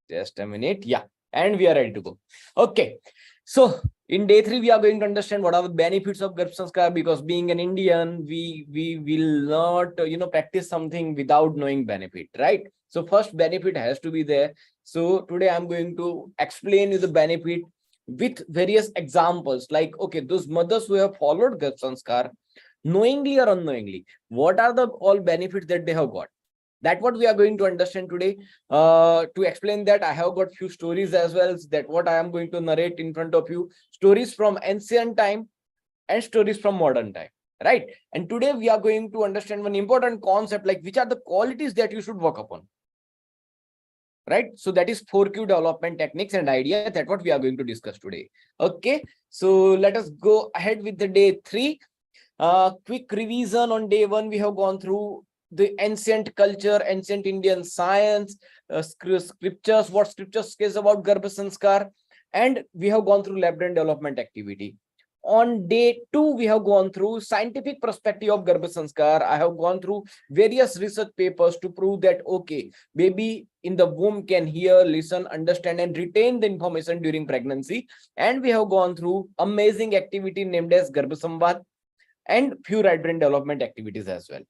Just a minute. Yeah. And we are ready to go. Okay. So in day 3, we are going to understand what are the benefits of Garbh Sanskar, because being an Indian, we will not, practice something without knowing benefit, right? So first benefit has to be there. So today I'm going to explain you the benefit with various examples. Like, okay, those mothers who have followed Garbh Sanskar, knowingly or unknowingly, what are the all benefits that they have got? That's what we are going to understand today. To explain that, I have got few stories as well, that what I am going to narrate in front of you. Stories from ancient time and stories from modern time, right? And today we are going to understand one important concept, like which are the qualities that you should work upon, right? So that is 4Q development techniques and idea. That's what we are going to discuss today. Okay, so let us go ahead with the day 3. Quick revision. On day 1, we have gone through the ancient culture, ancient Indian science, scriptures, what scriptures says about Garbh Sanskar, and we have gone through lab brain development activity. On day 2, we have gone through scientific perspective of Garbh Sanskar. I have gone through various research papers to prove that, okay, baby in the womb can hear, listen, understand, and retain the information during pregnancy. And we have gone through amazing activity named as Garbh Samvad and few right brain development activities as well.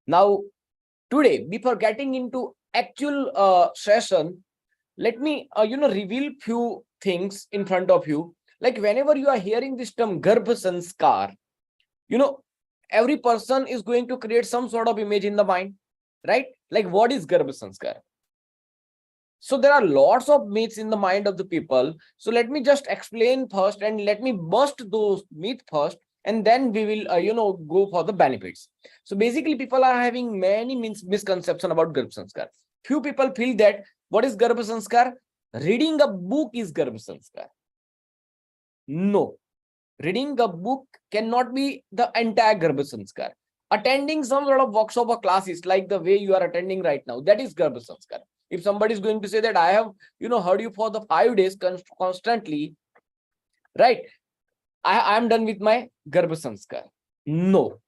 Now, today, before getting into actual session, let me reveal few things in front of you. Like whenever you are hearing this term Garbh Sanskar, every person is going to create some sort of image in the mind, right? Like, what is Garbh Sanskar? So there are lots of myths in the mind of the people. So let me just explain first, and let me bust those myths first, and then we will go for the benefits. So basically, people are having many misconceptions about Garbh Sanskar. Few people feel that what is Garbh Sanskar? Reading a book is Garbh Sanskar. No, reading a book cannot be the entire Garbh Sanskar. Attending some sort of workshop or classes like the way you are attending right now, that is Garbh Sanskar. If somebody is going to say that I have heard you for the 5 days constantly, right, I am done with my Garbh Sanskar. No,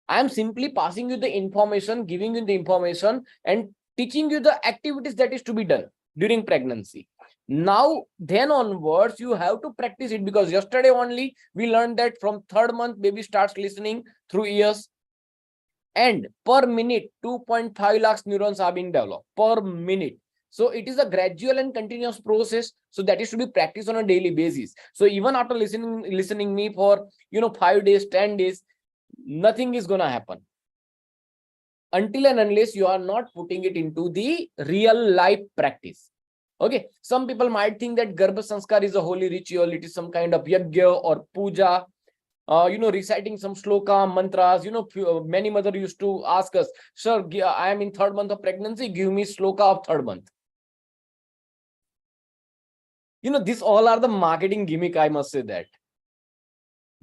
I am simply passing you the information, giving you the information, and teaching you the activities that is to be done during pregnancy. Now, then onwards, you have to practice it, because yesterday only we learned that from 3rd month, baby starts listening through ears, and per minute, 2.5 lakhs neurons are being developed per minute. So it is a gradual and continuous process. So that is to be practiced on a daily basis. So even after listening me for 5 days, 10 days, nothing is gonna happen until and unless you are not putting it into the real life practice. Okay, some people might think that Garbh Sanskar is a holy ritual. It is some kind of yajna or puja, reciting some sloka, mantras. Many mothers used to ask us, sir, I am in 3rd month of pregnancy, give me sloka of 3rd month. These all are the marketing gimmick, I must say that.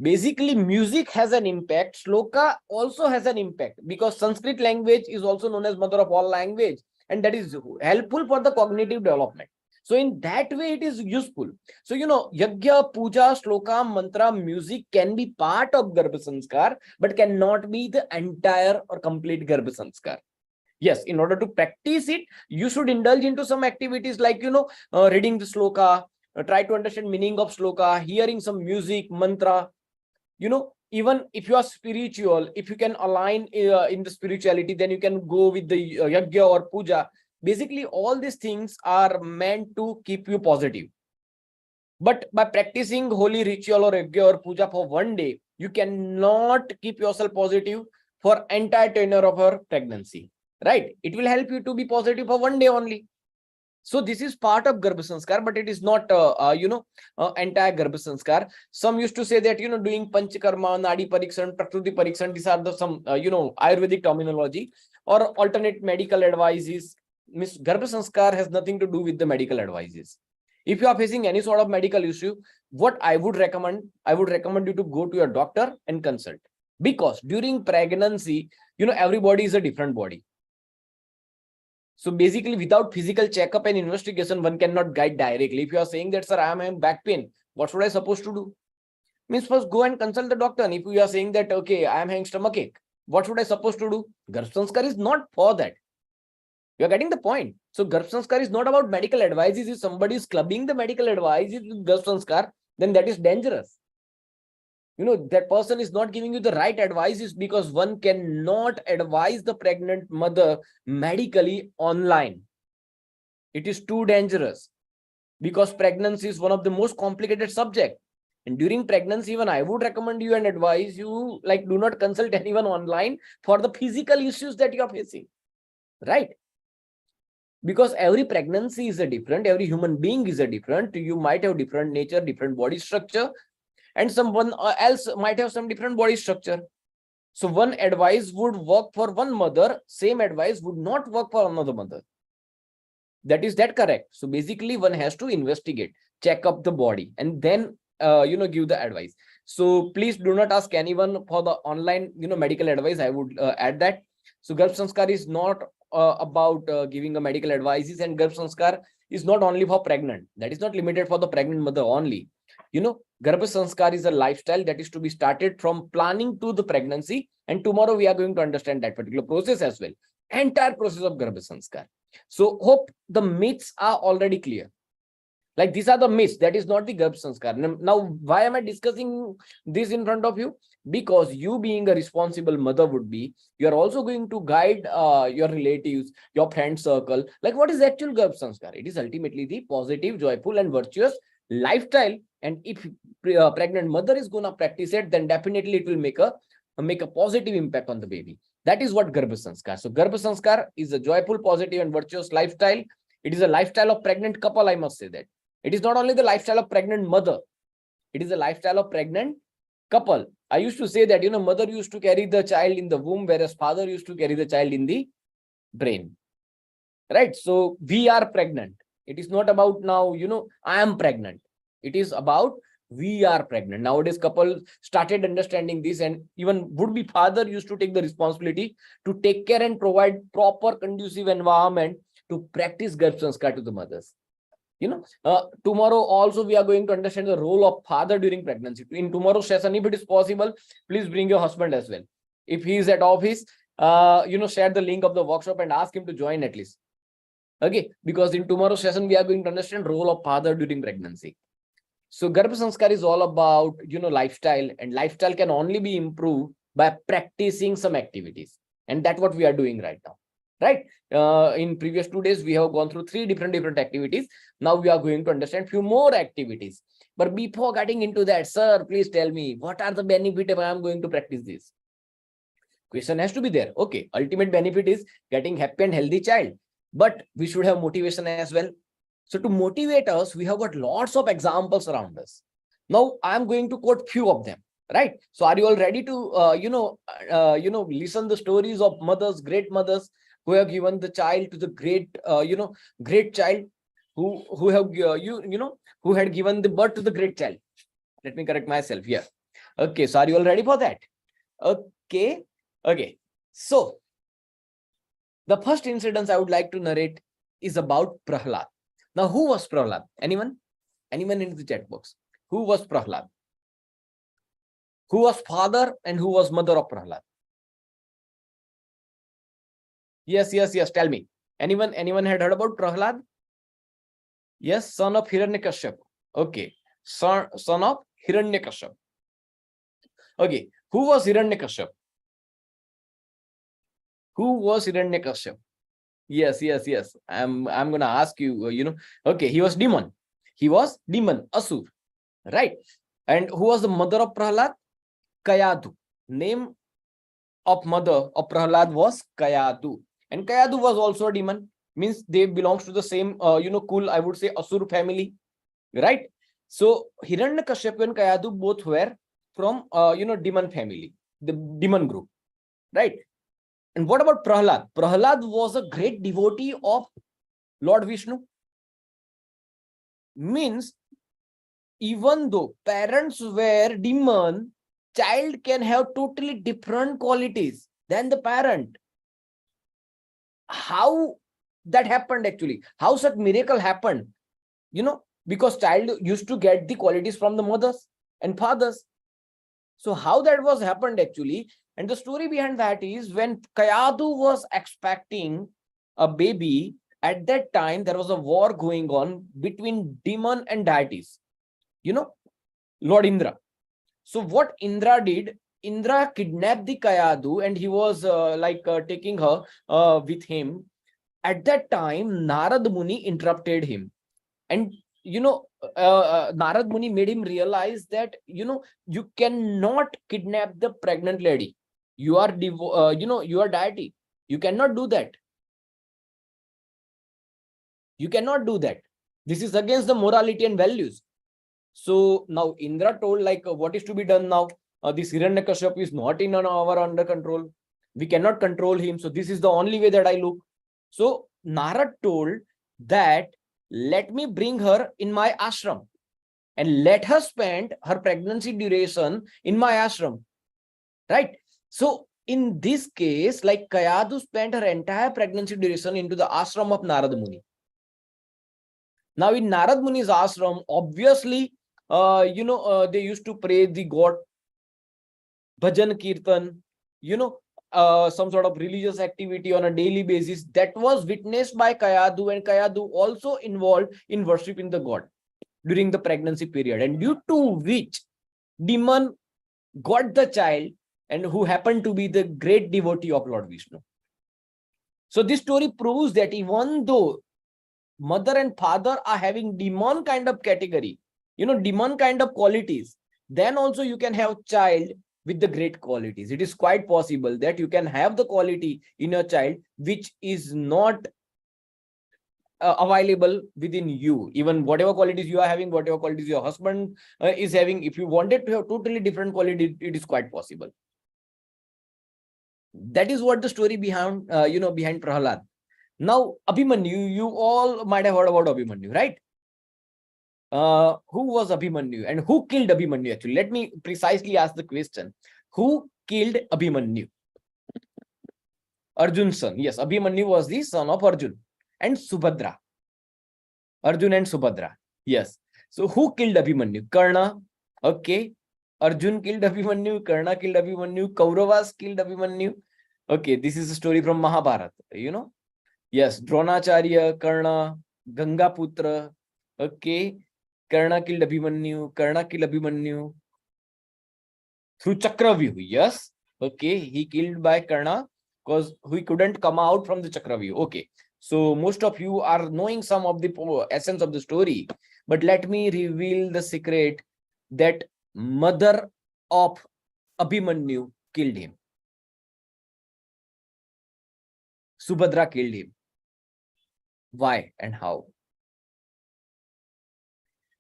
Basically, music has an impact. Sloka also has an impact, because Sanskrit language is also known as mother of all language, and that is helpful for the cognitive development. So in that way, it is useful. So, yajna, puja, sloka, mantra, music can be part of Garbh Sanskar, but cannot be the entire or complete Garbh Sanskar. Yes, in order to practice it, you should indulge into some activities like, reading the sloka, try to understand meaning of sloka, hearing some music, mantra. Even if you are spiritual, if you can align in the spirituality, then you can go with the yajna or puja. Basically, all these things are meant to keep you positive. But by practicing holy ritual or yajna or puja for 1 day, you cannot keep yourself positive for entire tenure of your pregnancy, right? It will help you to be positive for 1 day only. So this is part of Garbh Sanskar, but it is not, entire Garbh Sanskar. Some used to say that, doing Panchakarma, Nadi Parikshan, Prakriti Parikshan, these are the some, Ayurvedic terminology or alternate medical advices. Garbh Sanskar has nothing to do with the medical advices. If you are facing any sort of medical issue, what I would recommend you to go to your doctor and consult. Because during pregnancy, everybody is a different body. So basically, without physical checkup and investigation, one cannot guide directly. If you are saying that, sir, I am having back pain, what should I supposed to do? Means first go and consult the doctor. And if you are saying that, okay, I am having stomachache, what should I supposed to do? Garbh Sanskar is not for that. You're getting the point. So Garbh Sanskar is not about medical advices. If somebody is clubbing the medical advices with Garbh Sanskar, then that is dangerous. That person is not giving you the right advices, because one cannot advise the pregnant mother medically online. It is too dangerous, because pregnancy is one of the most complicated subject. And during pregnancy, even I would recommend you and advise you, like, do not consult anyone online for the physical issues that you are facing, right? Because every pregnancy is a different, every human being is a different. You might have different nature, different body structure, and someone else might have some different body structure. So one advice would work for one mother, same advice would not work for another mother. Is that correct? So basically one has to investigate, check up the body, and then give the advice. So please do not ask anyone for the online medical advice. I would add that. So Garbh Sanskar is not about giving a medical advices, and Garbh Sanskar is not only for pregnant. That is not limited for the pregnant mother only. Garbh Sanskar is a lifestyle that is to be started from planning to the pregnancy, and tomorrow we are going to understand that particular process as well. Entire process of Garbh Sanskar. So hope the myths are already clear. Like, these are the myths. That is not the Garbh Sanskar. Now, why am I discussing this in front of you? Because you, being a responsible mother, you are also going to guide your relatives, your friend circle. Like, what is actual Garbh Sanskar? It is ultimately the positive, joyful, and virtuous lifestyle. And if pregnant mother is going to practice it, then definitely it will make a positive impact on the baby. That is what Garbh Sanskar. So Garbh Sanskar is a joyful, positive, and virtuous lifestyle. It is a lifestyle of pregnant couple, I must say that. It is not only the lifestyle of pregnant mother. It is a lifestyle of pregnant couple. I used to say that, mother used to carry the child in the womb, whereas father used to carry the child in the brain. Right? So we are pregnant. It is not about now, I am pregnant. It is about we are pregnant. Nowadays, couple started understanding this, and even would-be father used to take the responsibility to take care and provide proper conducive environment to practice Garbh Sanskar to the mothers. Tomorrow also we are going to understand the role of father during pregnancy. In tomorrow's session, if it is possible, please bring your husband as well. If he is at office, share the link of the workshop and ask him to join at least. Okay, because in tomorrow's session we are going to understand role of father during pregnancy. So Garbh Sanskar is all about lifestyle, and lifestyle can only be improved by practicing some activities, and that's what we are doing right now. Right? In previous 2 days, we have gone through 3 different activities. Now we are going to understand few more activities. But before getting into that, sir, please tell me, what are the benefits if I am going to practice this? Question has to be there. Okay, ultimate benefit is getting happy and healthy child. But we should have motivation as well. So to motivate us, we have got lots of examples around us. Now I am going to quote few of them. Right? So are you all ready to listen the stories of mothers, great mothers, who have given the child to the great child, who have who had given the birth to the great child? Let me correct myself here. Okay, so are you all ready for that? Okay. So the first incident I would like to narrate is about Prahlad. Now, who was Prahlad? Anyone in the chat box? Who was Prahlad? Who was father and who was mother of Prahlad? Yes. Tell me. Anyone had heard about Prahlad? Yes, son of Hiranyakashyap. Okay, son of Hiranyakashyap. Okay, who was Hiranyakashyap? Who was Hiranyakashyap? Yes. I'm gonna ask you. Okay, he was demon. Asur. Right? And who was the mother of Prahlad? Kayadu. Name of mother of Prahlad was Kayadu. And Kayadu was also a demon. Means they belongs to the same, cool, I would say, Asur family. Right? So Hiranyakashyap and Kayadu both were from, demon family, the demon group. Right? And what about Prahlad? Prahlad was a great devotee of Lord Vishnu. Means, even though parents were demon, child can have totally different qualities than the parent. How that happened actually? How such miracle happened? Because child used to get the qualities from the mothers and fathers. So how that was happened actually? And the story behind that is, when Kayadu was expecting a baby. At that time, there was a war going on between demon and deities. Lord Indra. So what Indra did, Indra kidnapped the Kayadu and he was taking her with him. At that time, Narad Muni interrupted him. And Narad Muni made him realize that, you cannot kidnap the pregnant lady. You are, you are deity. You cannot do that. You cannot do that. This is against the morality and values. So now Indra told, what is to be done now? This Hiranyakashipu is not in our under control. We cannot control him. So this is the only way that I look. So Narad told that, let me bring her in my ashram and let her spend her pregnancy duration in my ashram. Right? So in this case, Kayadu spent her entire pregnancy duration into the ashram of Narad Muni. Now in Narad Muni's ashram, obviously, they used to pray the god, bhajan kirtan, some sort of religious activity on a daily basis that was witnessed by Kayadu, and Kayadu also involved in worshiping the god during the pregnancy period, and due to which demon got the child, and who happened to be the great devotee of Lord Vishnu. So this story proves that even though mother and father are having demon kind of category, demon kind of qualities, then also you can have child with the great qualities. It is quite possible that you can have the quality in your child which is not available within you. Even whatever qualities you are having, whatever qualities your husband is having, if you wanted to have totally different quality, it is quite possible. That is what the story behind behind Prahlad. Now Abhimanyu, you all might have heard about Abhimanyu, right? Who was Abhimanyu and who killed Abhimanyu? Actually, let me precisely ask the question. Who killed Abhimanyu? Arjun's son. Yes, Abhimanyu was the son of Arjun and Subhadra. Arjun and Subhadra. Yes. So who killed Abhimanyu? Karna. Okay. Arjun killed Abhimanyu. Karna killed Abhimanyu. Kauravas killed Abhimanyu. Okay. This is a story from Mahabharata. Yes. Dronacharya, Karna, Gangaputra. Okay. Karna killed Abhimanyu. Karna killed Abhimanyu through Chakravyuh. Yes. Okay. He killed by Karna because he couldn't come out from the Chakravyuh. Okay. So most of you are knowing some of the essence of the story, but let me reveal the secret that mother of Abhimanyu killed him. Subhadra killed him. Why and how?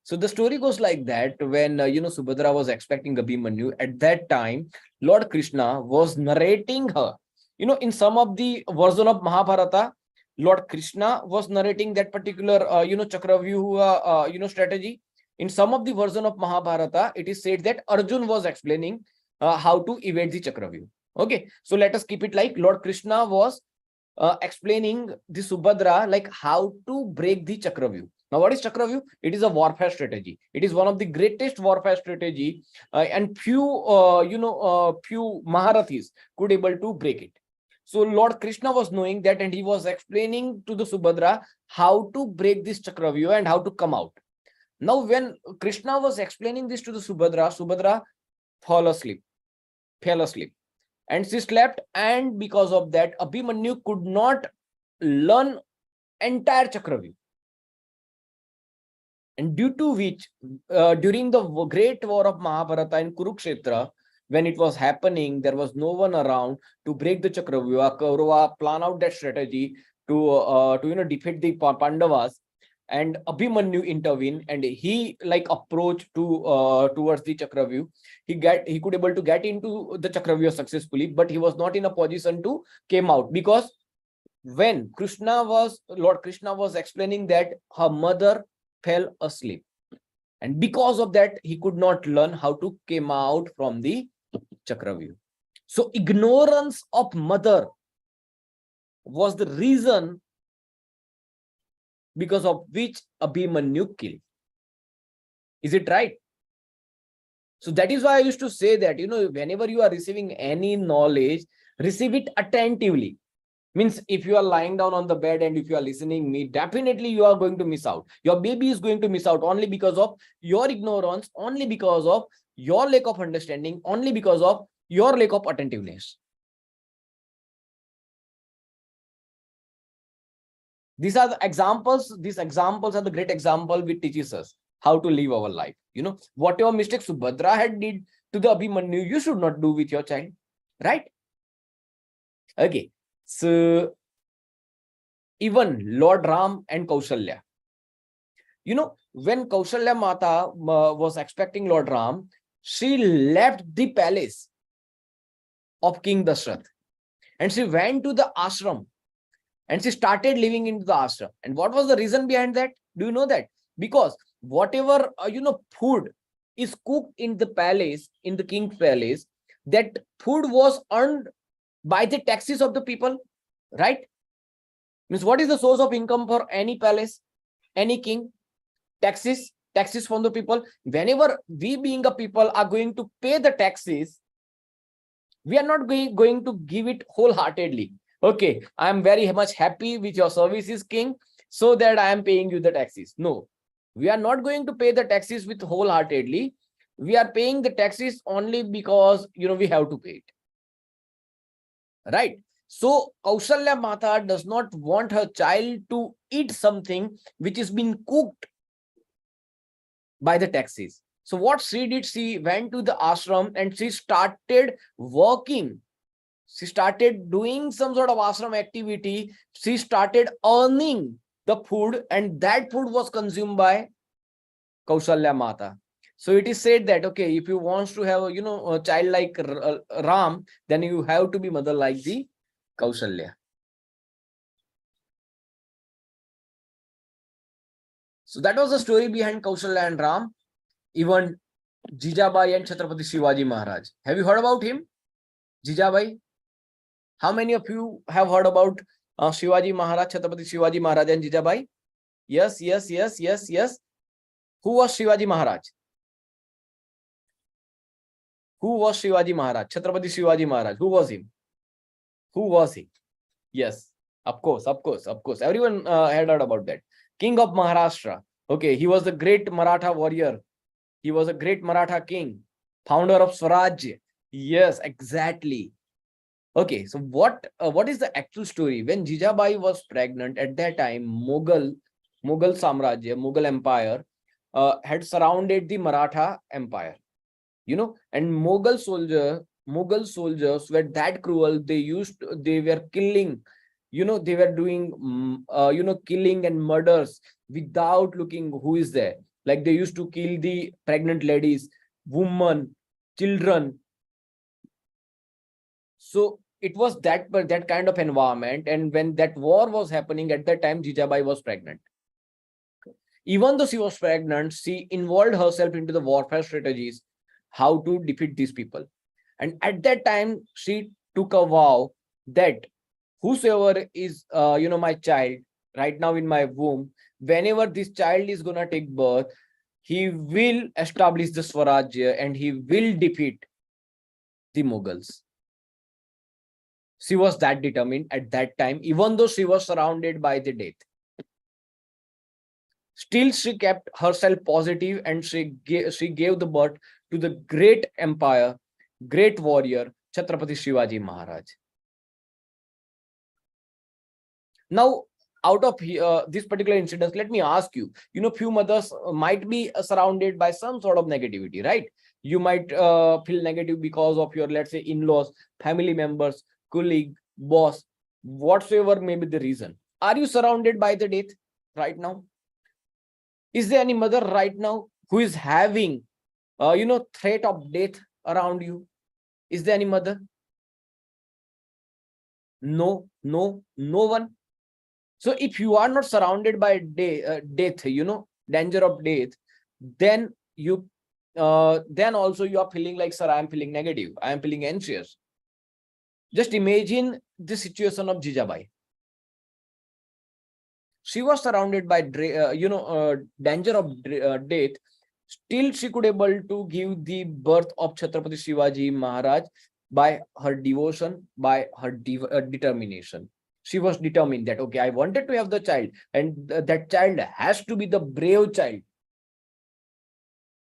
So the story goes like that. When Subhadra was expecting Abhimanyu, at that time Lord Krishna was narrating her. In some of the version of Mahabharata, Lord Krishna was narrating that particular Chakravyuh strategy. In some of the version of Mahabharata, it is said that Arjun was explaining how to evade the Chakravyuh. Okay, so let us keep it like Lord Krishna was explaining the Subhadra how to break the Chakravyuh. Now, what is Chakravyuh? It is a warfare strategy. It is one of the greatest warfare strategy, and few Maharathis could able to break it. So Lord Krishna was knowing that, and he was explaining to the Subhadra how to break this Chakravyuh and how to come out. Now, when Krishna was explaining this to the Subhadra fell asleep, and she slept, and because of that, Abhimanyu could not learn entire Chakravyuh. And due to which, during the great war of Mahabharata in Kurukshetra, when it was happening, there was no one around to break the Chakravyuh. Kaurava plan out that strategy to defeat the Pandavas, and Abhimanyu intervened, and he approached towards the Chakravyuh. He could able to get into the Chakravyuh successfully, but he was not in a position to came out, because when Lord Krishna was explaining that her mother fell asleep, and because of that he could not learn how to came out from the Chakravyuh. So ignorance of mother was the reason because of which Abhimanyu killed. Is it right? So that is why I used to say that, whenever you are receiving any knowledge, receive it attentively. Means if you are lying down on the bed and if you are listening me, definitely you are going to miss out. Your baby is going to miss out only because of your ignorance, only because of your lack of understanding, only because of your lack of attentiveness. These are the examples. These examples are the great example which teaches us how to live our life. You know, whatever mistakes Subhadra had did to the Abhimanyu, you should not do with your child, right? Okay, so even Lord Ram and Kaushalya. You know, when Kaushalya Mata was expecting Lord Ram, she left the palace of King Dashrath and she went to the ashram and she started living into the ashram. And what was the reason behind that? Do you know that? Because whatever, food is cooked in the palace, in the king's palace, that food was earned by the taxes of the people, right? Means what is the source of income for any palace, any king? Taxes from the people. Whenever we being a people are going to pay the taxes, we are not going to give it wholeheartedly. Okay, I am very much happy with your services, king, so that I am paying you the taxes. No, we are not going to pay the taxes with wholeheartedly. We are paying the taxes only because we have to pay it, right? So Kaushalya Mata does not want her child to eat something which is being cooked by the taxis. So what she did, she went to the ashram and she started working. She started doing some sort of ashram activity. She started earning the food and that food was consumed by Kaushalya Mata. So it is said that, okay, if you want to have, a child like Ram, then you have to be mother like the Kaushalya. So that was the story behind Kaushalya and Ram. Even Jijabai and Chhatrapati Shivaji Maharaj. Have you heard about him? Jijabai? How many of you have heard about Shivaji Maharaj, Chhatrapati Shivaji Maharaj and Jijabai? Yes, yes, yes, yes, yes. Who was Shivaji Maharaj? Who was Shivaji Maharaj? Chhatrapati Shivaji Maharaj. Who was him? Who was he? Yes, of course, of course, of course. Everyone had heard about that. King of Maharashtra. Okay, he was the great Maratha warrior. He was a great Maratha king, founder of Swaraj. Yes, exactly. Okay, so what is the actual story? When Jijabai was pregnant, at that time, Mughal Samrajya, Mughal Empire had surrounded the Maratha Empire. And Mughal soldiers were that cruel. They were killing, they were doing, killing and murders without looking who is there. Like they used to kill the pregnant ladies, women, children. So it was that kind of environment. And when that war was happening at that time, Jijabai was pregnant. Even though she was pregnant, she involved herself into the warfare strategies, how to defeat these people. And at that time, she took a vow that whosoever is, my child right now in my womb, whenever this child is going to take birth, he will establish the Swarajya and he will defeat the Mughals. She was that determined at that time, even though she was surrounded by the death. Still, she kept herself positive and she gave the birth to the great empire, great warrior, Chhatrapati Shivaji Maharaj. Now, out of this particular incident, let me ask you, few mothers might be surrounded by some sort of negativity, right? You might feel negative because of your, let's say, in-laws, family members, colleague, boss, whatsoever may be the reason. Are you surrounded by the death right now? Is there any mother right now who is having, threat of death around you? Is there any mother? No, no, no one. So if you are not surrounded by death, danger of death, then then also you are feeling like, sir, I am feeling negative. I am feeling anxious. Just imagine the situation of Jijabai. She was surrounded by danger of death. Still, she could able to give the birth of Chhatrapati Shivaji Maharaj by her devotion, by her determination. She was determined that, okay, I wanted to have the child, and that child has to be the brave child.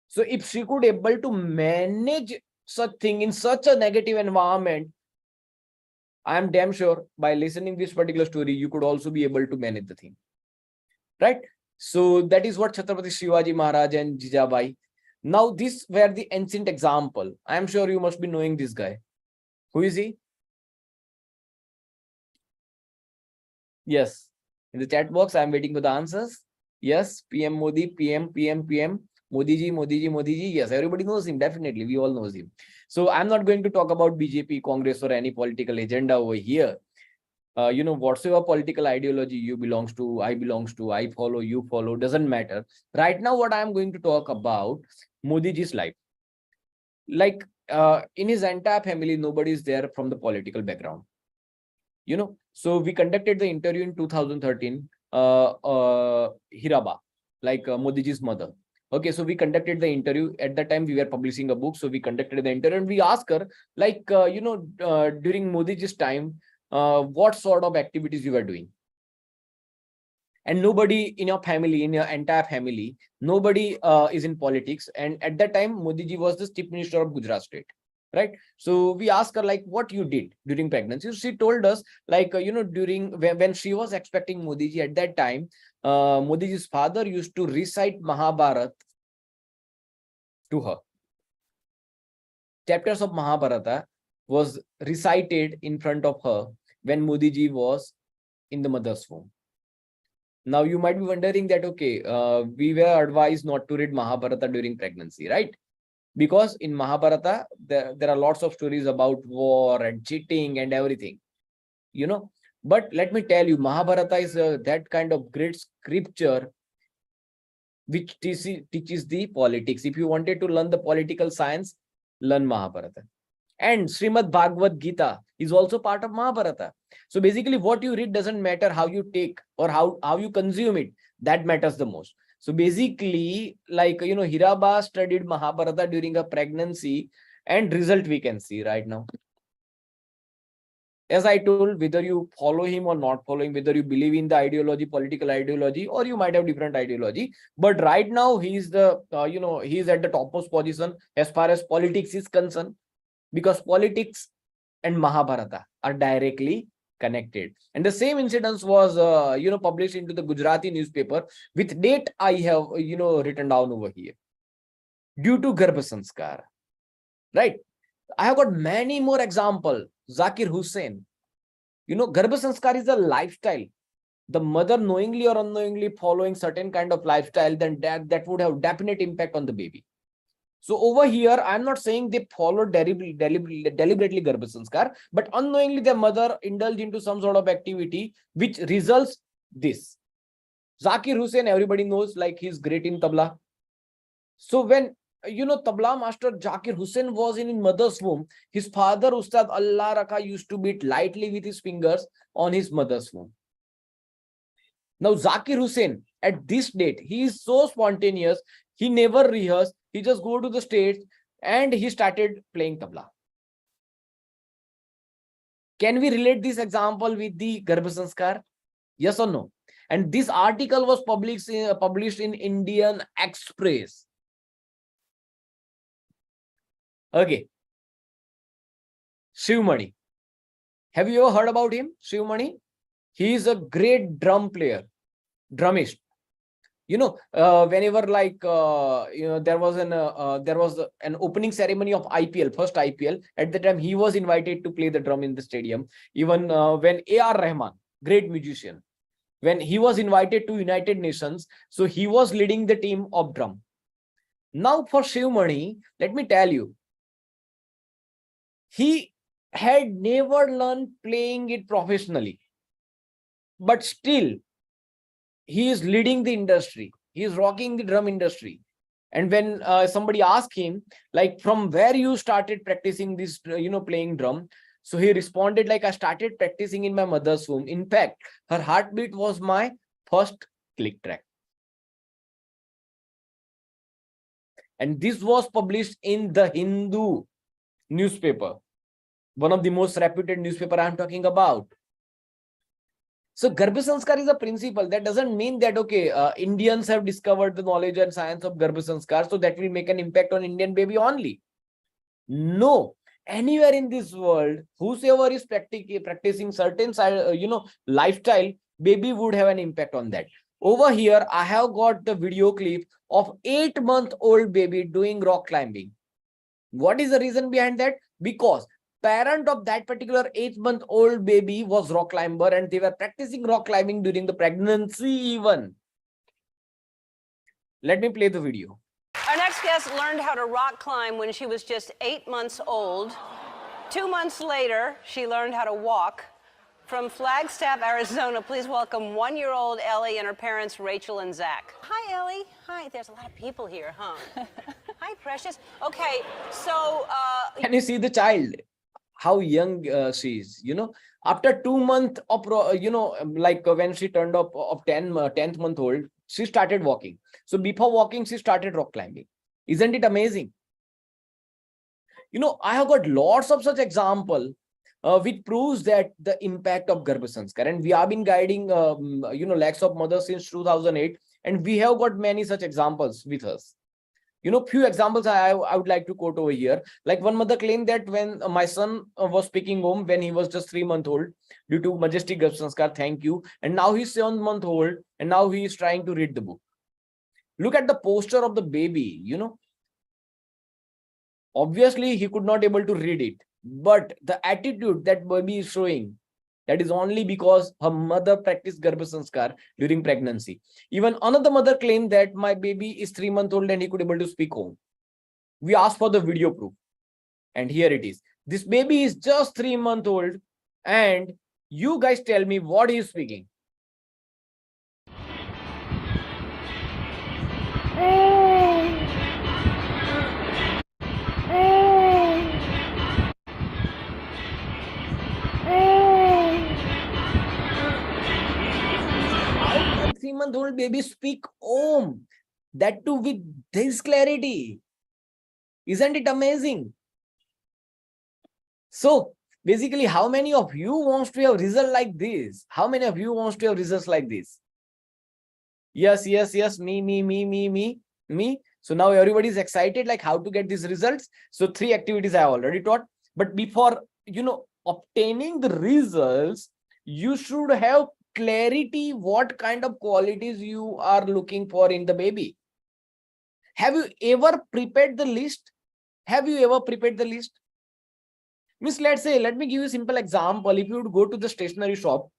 So if she could able to manage such thing in such a negative environment, I am damn sure by listening this particular story, you could also be able to manage the thing, right? So that is what Chhatrapati Shivaji Maharaj and Jijabai. Now, these were the ancient example. I am sure you must be knowing this guy. Who is he? Yes. In the chat box, I am waiting for the answers. Yes, PM Modi, PM. Modi ji, Modi ji, Modi ji. Yes, everybody knows him. Definitely, we all knows him. So I'm not going to talk about BJP, Congress, or any political agenda over here. Whatsoever political ideology you belongs to, I follow, you follow, doesn't matter. Right now, what I'm going to talk about Modi ji's life. Like in his entire family, nobody is there from the political background. So we conducted the interview in 2013. Hiraba, like Modi ji's mother. Okay, so we conducted the interview. At that time, we were publishing a book. So we conducted the interview and we asked her, like, during Modi ji's time, what sort of activities you were doing. And nobody in your family, in your entire family, nobody is in politics. And at that time, Modi ji was the chief minister of Gujarat state, right? So we asked her, like, what you did during pregnancy. She told us, like, during when she was expecting Modi ji, at that time, Modi ji's father used to recite Mahabharat to her. Chapters of Mahabharata was recited in front of her when Modi ji was in the mother's womb. Now you might be wondering that, okay, we were advised not to read Mahabharata during pregnancy, right? Because in Mahabharata, there are lots of stories about war and cheating and everything, But let me tell you, Mahabharata is that kind of great scripture which teaches the politics. If you wanted to learn the political science, learn Mahabharata. And Srimad Bhagavad Gita is also part of Mahabharata. So basically, what you read doesn't matter how you take or how you consume it. That matters the most. So basically, like, Hiraba studied Mahabharata during a pregnancy, and result we can see right now. As I told, whether you follow him or not following, whether you believe in the ideology, political ideology, or you might have different ideology, but right now he is the, he is at the topmost position as far as politics is concerned, because politics and Mahabharata are directly connected. And the same incident was, published into the Gujarati newspaper with date I have, written down over here. Due to Garbh Sanskar, right? I have got many more examples. Zakir Hussain. Garbh Sanskar is a lifestyle. The mother knowingly or unknowingly following certain kind of lifestyle, then that would have definite impact on the baby. So over here, I'm not saying they followed deliberately Garbh Sanskar, but unknowingly their mother indulged into some sort of activity which results this. Zakir Hussain, everybody knows, like, he's great in tabla. So when tabla master Zakir Hussain was in his mother's womb, his father Ustad Allah Rakha used to beat lightly with his fingers on his mother's womb. Now Zakir Hussain, at this date, he is so spontaneous, he never rehearsed, he just go to the stage and he started playing tabla. Can we relate this example with the Garbh Sanskar? Yes or no? And this article was published in Indian Express. Okay. Shivmani. Have you ever heard about him? Shivmani? He is a great drum player, drummist. Whenever, like, there was an opening ceremony of IPL, first IPL. At the time, he was invited to play the drum in the stadium. Even when A.R. Rahman, great musician, when he was invited to United Nations, so he was leading the team of drum. Now for Shivmani, let me tell you, he had never learned playing it professionally, but still he is leading the industry. He is rocking the drum industry. And when somebody asked him, like, from where you started practicing this, playing drum? So he responded, like, I started practicing in my mother's womb. In fact, her heartbeat was my first click track. And this was published in the Hindu newspaper, one of the most reputed newspaper I'm talking about. So Garbh Sanskar is a principle. That doesn't mean that, okay, Indians have discovered the knowledge and science of Garbh Sanskar, so that will make an impact on Indian baby only. No, anywhere in this world, whosoever is practicing certain lifestyle, baby would have an impact on that. Over here, I have got the video clip of 8-month-old baby doing rock climbing. What is the reason behind that? Because parent of that particular 8-month-old baby was rock climber, and they were practicing rock climbing during the pregnancy even. Let me play the video. Our next guest learned how to rock climb when she was just 8 months old. 2 months later, she learned how to walk. From Flagstaff, Arizona, please welcome 1-year-old Ellie and her parents, Rachel and Zach. Hi, Ellie. Hi. There's a lot of people here, huh? Hi, precious. Okay, so... Can you see the child? How young she is, after 2 months of, like when she turned up of 10th month old, she started walking. So before walking, she started rock climbing. Isn't it amazing? I have got lots of such example which proves that the impact of Garbh Sanskar, and we have been guiding, lakhs of mothers since 2008, and we have got many such examples with us. Few examples I would like to quote over here. Like one mother claimed that when my son was speaking home when he was just 3 months old, due to Majestic Child, thank you, and now he's 7 months old, and now he is trying to read the book. Look at the posture of the baby. Obviously he could not able to read it, but the attitude that baby is showing, that is only because her mother practiced Garbh Sanskar during pregnancy. Even another mother claimed that my baby is 3 months old and he could able to speak home. We asked for the video proof, and here it is. This baby is just 3 months old, and you guys tell me what he is speaking. How can 3-month-old baby speak Om? That too with this clarity. Isn't it amazing? So basically, how many of you wants to have result like this? How many of you wants to have results like this? Yes, me. So now everybody is excited, like how to get these results. So 3 activities I already taught. But before, obtaining the results, you should have clarity what kind of qualities you are looking for in the baby. Have you ever prepared the list? Have you ever prepared the list? Means, let's say, let me give you a simple example. If you would go to the stationery shop,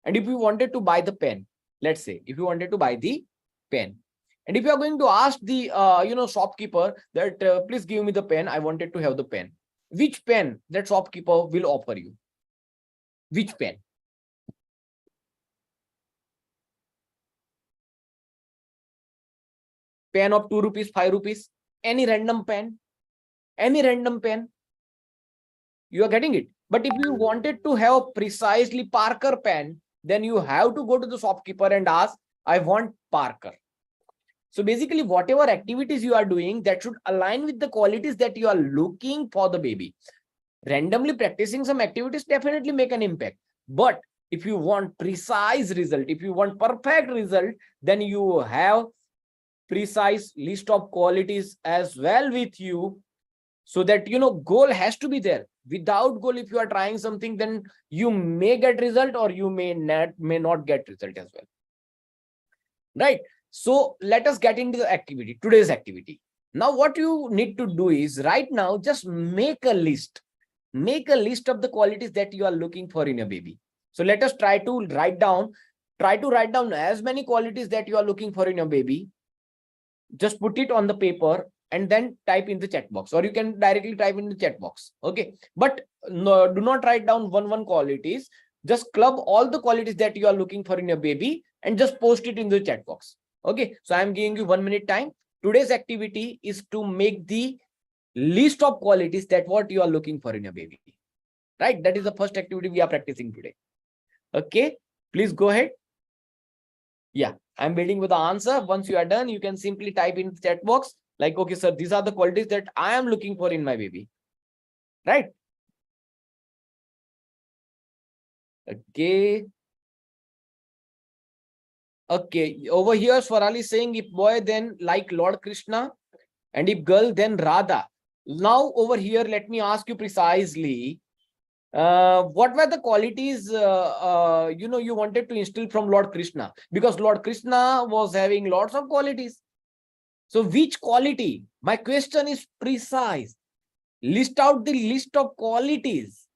and if you wanted to buy the pen, let's say, if you wanted to buy the pen, and if you are going to ask the, shopkeeper that, please give me the pen, I wanted to have the pen. Which pen that shopkeeper will offer you? Which pen? Pen of 2 rupees, 5 rupees, any random pen, you are getting it. But if you wanted to have precisely Parker pen, then you have to go to the shopkeeper and ask, I want Parker. So basically, whatever activities you are doing, that should align with the qualities that you are looking for the baby. Randomly practicing some activities definitely make an impact. But if you want precise result, if you want perfect result, then you have precise list of qualities as well with you, so that goal has to be there. Without goal, if you are trying something, then you may get result or you may not get result as well, right? So let us get into the activity, today's activity. Now what you need to do is, right now, just make a list of the qualities that you are looking for in a baby. So let us try to write down as many qualities that you are looking for in a baby. Just put it on the paper and then type in the chat box, or you can directly type in the chat box. Okay, but no, do not write down one qualities. Just club all the qualities that you are looking for in your baby and just post it in the chat box. Okay, so I'm giving you 1 minute time. Today's activity is to make the list of qualities that what you are looking for in your baby, right? That is the first activity we are practicing today. Okay, please go ahead. Yeah, I'm waiting for the answer. Once you are done, you can simply type in the chat box like, okay, sir, these are the qualities that I am looking for in my baby, right? Okay. Okay, over here Swarali is saying if boy then like Lord Krishna, and if girl then Radha. Now over here, let me ask you precisely, what were the qualities you wanted to instill from Lord Krishna? Because Lord Krishna was having lots of qualities. So which quality? My question is precise. List out the list of qualities,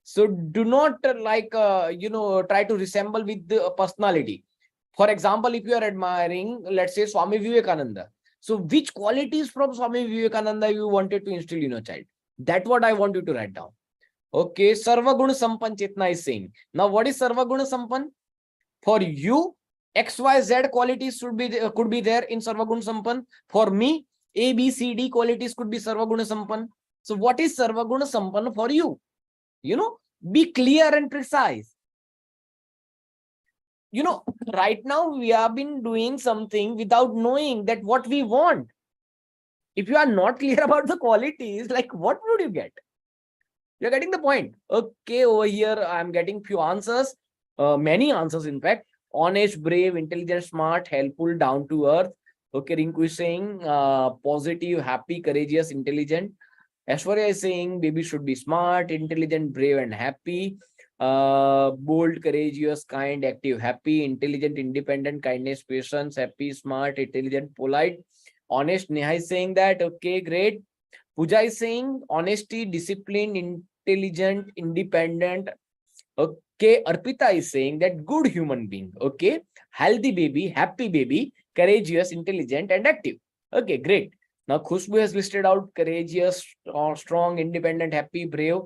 So do not try to resemble with the personality. For example, if you are admiring, let's say, Swami Vivekananda. So which qualities from Swami Vivekananda you wanted to instill in your child? That's what I want you to write down. Okay, Sarvaguna Sampan Chetna is saying. Now, what is Sarvaguna Sampan? For you, XYZ qualities could be there in Sarvaguna Sampan. For me, ABCD qualities could be Sarvaguna Sampan. So what is Sarvaguna Sampan for you? Be clear and precise. Right now we have been doing something without knowing that what we want. If you are not clear about the qualities, like what would you get? You're getting the point. Okay, over here I'm getting few answers, many answers in fact. Honest, brave, intelligent, smart, helpful, down to earth. Okay, Rinku is saying positive, happy, courageous, intelligent. Aishwarya is saying baby should be smart, intelligent, brave, and happy. Bold, courageous, kind, active, happy, intelligent, independent, kindness, patience, happy, smart, intelligent, polite, honest. Neha is saying that. Okay, great. Pooja is saying honesty, discipline, intelligent, independent. Okay, Arpita is saying that good human being. Okay, healthy baby, happy baby, courageous, intelligent, and active. Okay, great. Now Khushbu has listed out courageous, strong, independent, happy, brave,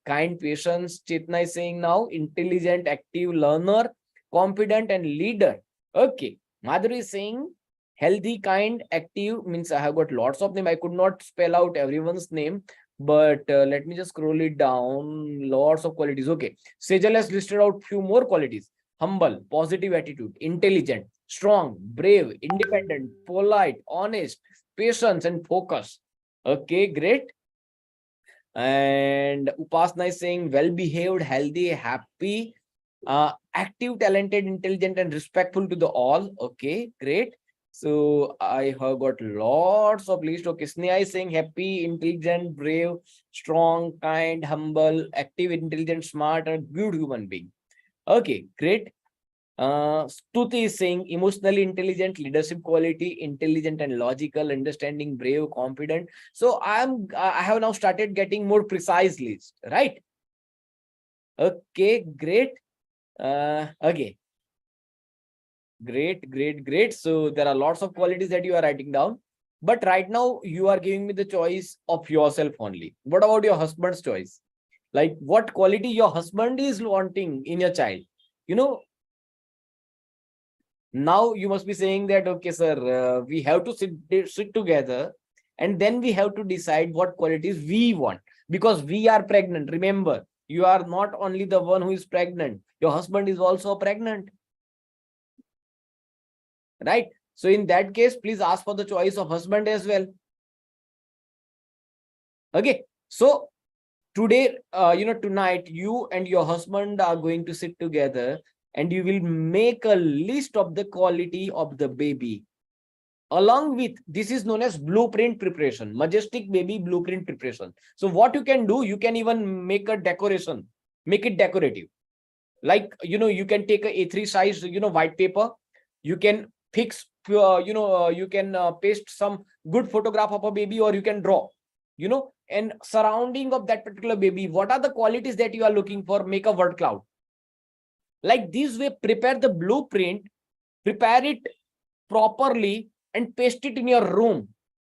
kind, patience. Chetna is saying now intelligent, active, learner, confident, and leader. Okay, Madhuri is saying healthy, kind, active, means I have got lots of them. I could not spell out everyone's name, but let me just scroll it down. Lots of qualities. Okay, Sejal has listed out few more qualities: humble, positive attitude, intelligent, strong, brave, independent, polite, honest, patience, and focus. Okay, great. And Upasna is saying well behaved, healthy, happy, active, talented, intelligent, and respectful to the all. Okay, great. So I have got lots of list. Okay, Sneha is saying happy, intelligent, brave, strong, kind, humble, active, intelligent, smart, and good human being. Okay, great. Stuti is saying emotionally intelligent, leadership quality, intelligent and logical, understanding, brave, confident. So I have now started getting more precise list, right? Okay, great. Okay. Great. So there are lots of qualities that you are writing down. But right now you are giving me the choice of yourself only. What about your husband's choice? Like what quality your husband is wanting in your child? Now you must be saying that, okay, sir, we have to sit together and then we have to decide what qualities we want, because we are pregnant. Remember, you are not only the one who is pregnant, your husband is also pregnant, right? So in that case, please ask for the choice of husband as well. Okay, so today, tonight, you and your husband are going to sit together and you will make a list of the quality of the baby. Along with, this is known as blueprint preparation, majestic baby blueprint preparation. So what you can do, you can even make a decoration, make it decorative. Like, you can take a A3 size, white paper. You can fix, you can paste some good photograph of a baby, or you can draw, and surrounding of that particular baby, what are the qualities that you are looking for? Make a word cloud. Like this way, prepare the blueprint, prepare it properly, and paste it in your room,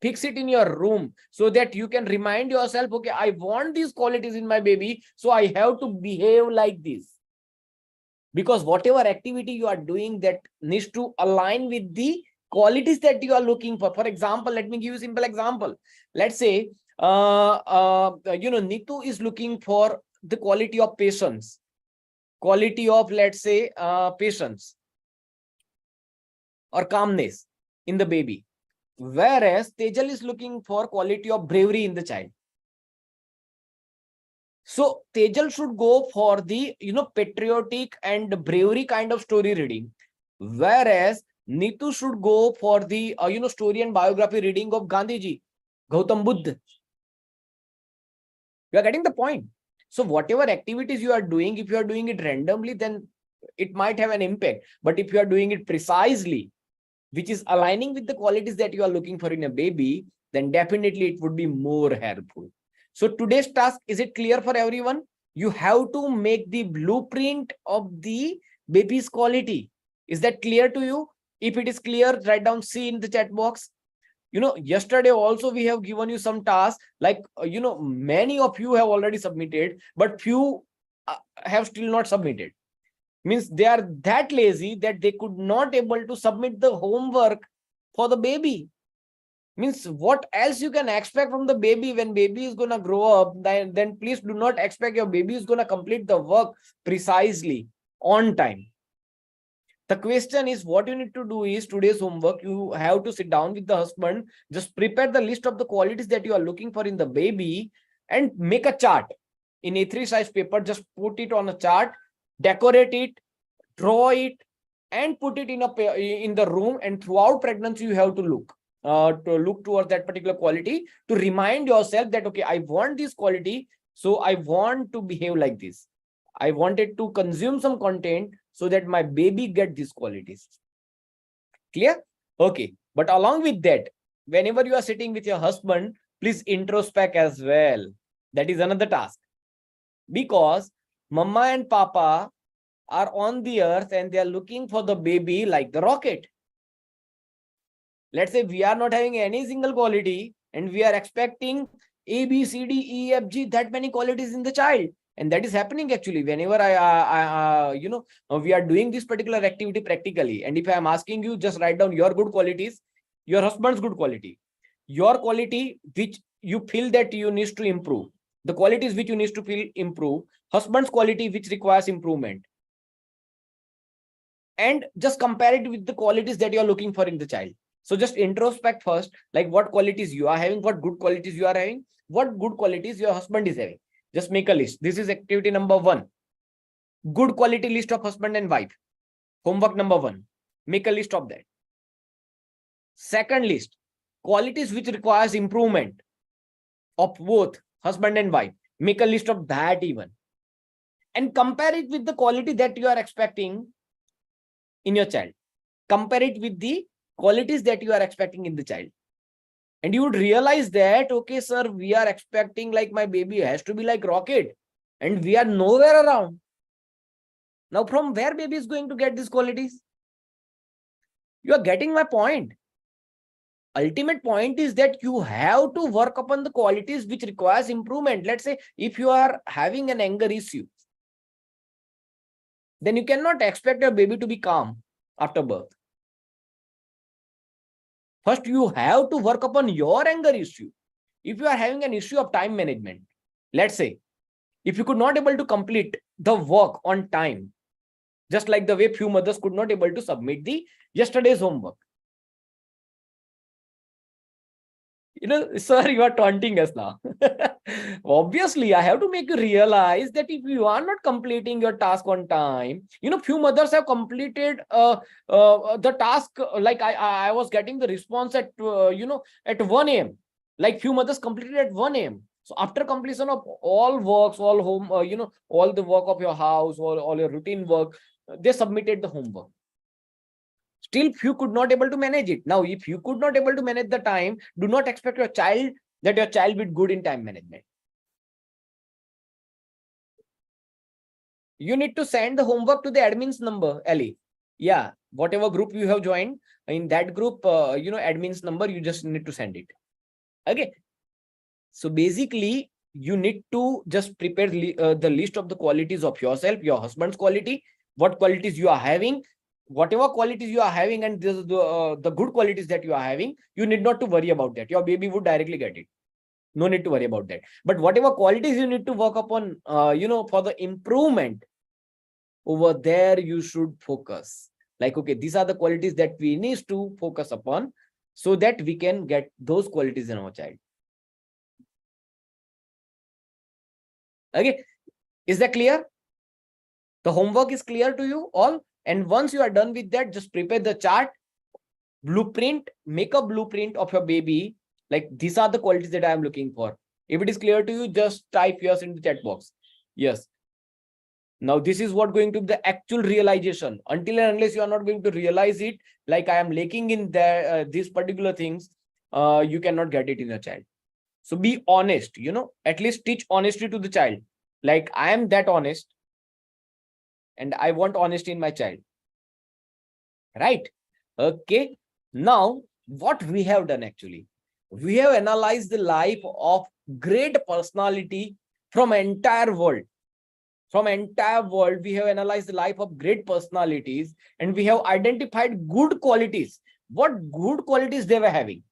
fix it in your room, so that you can remind yourself, okay, I want these qualities in my baby, so I have to behave like this. Because whatever activity you are doing, that needs to align with the qualities that you are looking for. For example, let me give you a simple example. Let's say Nitu is looking for the quality of patience, quality of, let's say, patience or calmness in the baby, whereas Tejal is looking for quality of bravery in the child. So Tejal should go for the patriotic and bravery kind of story reading, Whereas Nitu should go for the story and biography reading of Gandhiji, Gautam Buddha. You are getting the point. So whatever activities you are doing, if you are doing it randomly, then it might have an impact. But if you are doing it precisely, which is aligning with the qualities that you are looking for in a baby, then definitely it would be more helpful. So today's task, is it clear for everyone? You have to make the blueprint of the baby's quality. Is that clear to you? If it is clear, write down C in the chat box. Yesterday also we have given you some tasks, like many of you have already submitted, but few have still not submitted. Means they are that lazy that they could not able to submit the homework for the baby. Means what else you can expect from the baby when baby is gonna grow up? Then please do not expect your baby is gonna complete the work precisely on time. The question is, what you need to do is, today's homework, you have to sit down with the husband, just prepare the list of the qualities that you are looking for in the baby and make a chart in A3 size paper. Just put it on a chart, decorate it, draw it, and put it in the room. And throughout pregnancy, you have to look towards that particular quality to remind yourself that, okay, I want this quality, so I want to behave like this. I wanted to consume some content so that my baby get these qualities. Clear? Okay. But along with that, whenever you are sitting with your husband, please introspect as well. That is another task. Because mama and papa are on the earth and they are looking for the baby like the rocket. Let's say we are not having any single quality and we are expecting A, B, C, D, E, F, G, that many qualities in the child. And that is happening actually whenever we are doing this particular activity practically. And if I am asking you, just write down your good qualities, your husband's good quality, your quality which you feel that you need to improve, the qualities which you need to feel improve, husband's quality which requires improvement, and just compare it with the qualities that you are looking for in the child. So just introspect first, like what qualities you are having, what good qualities you are having, what good qualities your husband is having. Just make a list. This is activity number 1. Good quality list of husband and wife. Homework number 1. Make a list of that. Second list, qualities which requires improvement of both husband and wife. Make a list of that even. And compare it with the quality that you are expecting in your child. Compare it with the qualities that you are expecting in the child. And you would realize that, okay, sir, we are expecting like my baby has to be like rocket and we are nowhere around. Now, from where baby is going to get these qualities? You are getting my point. Ultimate point is that you have to work upon the qualities which requires improvement. Let's say if you are having an anger issue, then you cannot expect your baby to be calm after birth. First, you have to work upon your anger issue. If you are having an issue of time management, let's say, if you could not able to complete the work on time, just like the way few mothers could not able to submit the yesterday's homework. Sir, you are taunting us now. Obviously, I have to make you realize that if you are not completing your task on time, few mothers have completed the task. Like I was getting the response at 1 a.m. Like few mothers completed at 1 a.m. So after completion of all works, all home, all the work of your house, all your routine work, they submitted the homework. Still, few could not able to manage it. Now, if you could not able to manage the time, do not expect your child be good in time management. You need to send the homework to the admin's number, Ali. Yeah, whatever group you have joined, in that group, admin's number, you just need to send it. Okay. So basically, you need to just prepare the list of the qualities of yourself, your husband's quality, what qualities you are having, whatever qualities you are having, and this is the good qualities that you are having. You need not to worry about that. Your baby would directly get it. No need to worry about that. But whatever qualities you need to work upon, for the improvement, over there you should focus. Like, okay, these are the qualities that we need to focus upon so that we can get those qualities in our child. Okay, is that clear? The homework is clear to you all? And once you are done with that, just prepare the chart, blueprint, make a blueprint of your baby. Like, these are the qualities that I am looking for. If it is clear to you, just type yes in the chat box. Yes. Now, this is what going to be the actual realization. Until and unless you are not going to realize it, like I am lacking in there, these particular things, you cannot get it in a child. So be honest, at least teach honesty to the child. Like, I am that honest and I want honesty in my child. Right? Okay. Now, what we have done actually, we have analyzed the life of great personality from entire world. From entire world, we have analyzed the life of great personalities and we have identified good qualities. What good qualities they were having.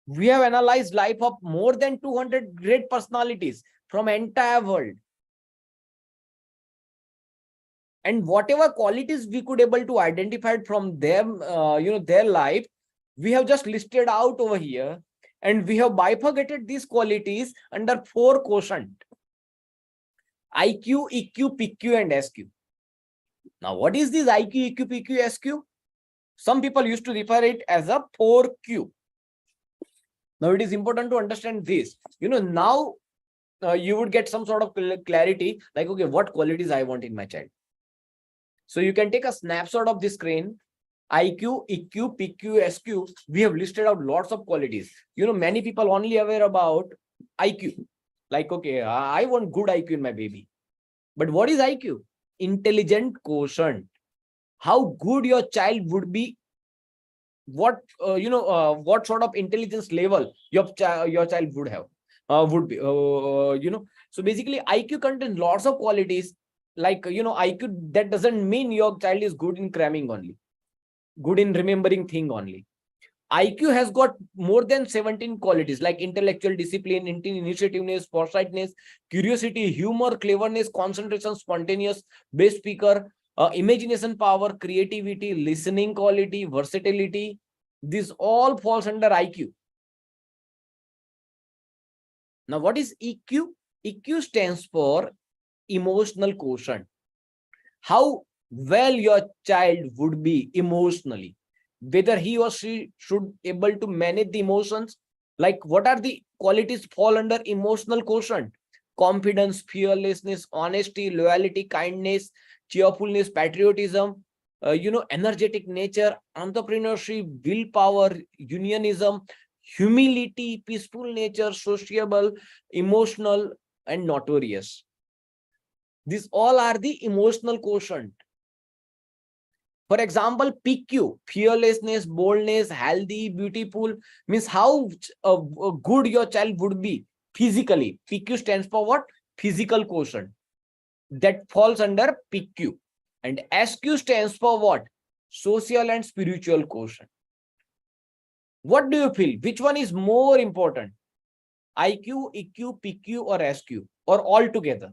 We have analyzed life of more than 200 great personalities from entire world. And whatever qualities we could able to identify from them, their life, we have just listed out over here. And we have bifurcated these qualities under 4 quotient: IQ, EQ, PQ, and SQ. Now, what is this IQ, EQ, PQ, SQ? Some people used to refer it as a 4Q. Now, it is important to understand this. Now you would get some sort of clarity, like, okay, what qualities I want in my child. So you can take a snapshot of this screen. IQ, EQ, PQ, SQ. We have listed out lots of qualities. Many people only aware about IQ. Like, okay, I want good IQ in my baby. But what is IQ? Intelligent quotient. How good your child would be. What sort of intelligence level your child would have, would be. So basically, IQ contains lots of qualities. Like, IQ, that doesn't mean your child is good in cramming only, good in remembering thing only. IQ has got more than 17 qualities, like intellectual discipline, initiativeness, foresightness, curiosity, humor, cleverness, concentration, spontaneous, best speaker, imagination power, creativity, listening quality, versatility. This all falls under IQ. Now, what is EQ? EQ stands for emotional quotient. How well your child would be emotionally, whether he or she should able to manage the emotions. Like, what are the qualities fall under emotional quotient? Confidence, fearlessness, honesty, loyalty, kindness, cheerfulness, patriotism, energetic nature, entrepreneurship, willpower, unionism, humility, peaceful nature, sociable, emotional, and notorious. These all are the emotional quotient. For example, PQ, fearlessness, boldness, healthy, beautiful, means how good your child would be physically. PQ stands for what? Physical quotient. That falls under PQ. And SQ stands for what? Social and spiritual quotient. What do you feel? Which one is more important? IQ, EQ, PQ, or SQ? Or all together?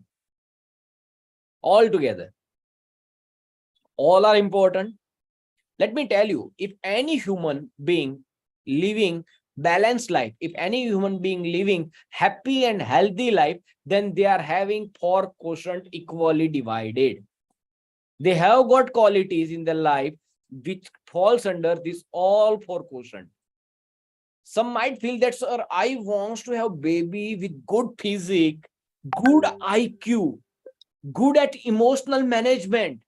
All together. All are important. Let me tell you, if any human being living balanced life, if any human being living happy and healthy life, then they are having 4 quotient equally divided. They have got qualities in their life which falls under this all 4 quotient. Some might feel that, sir, I want to have baby with good physique, good IQ, good at emotional management.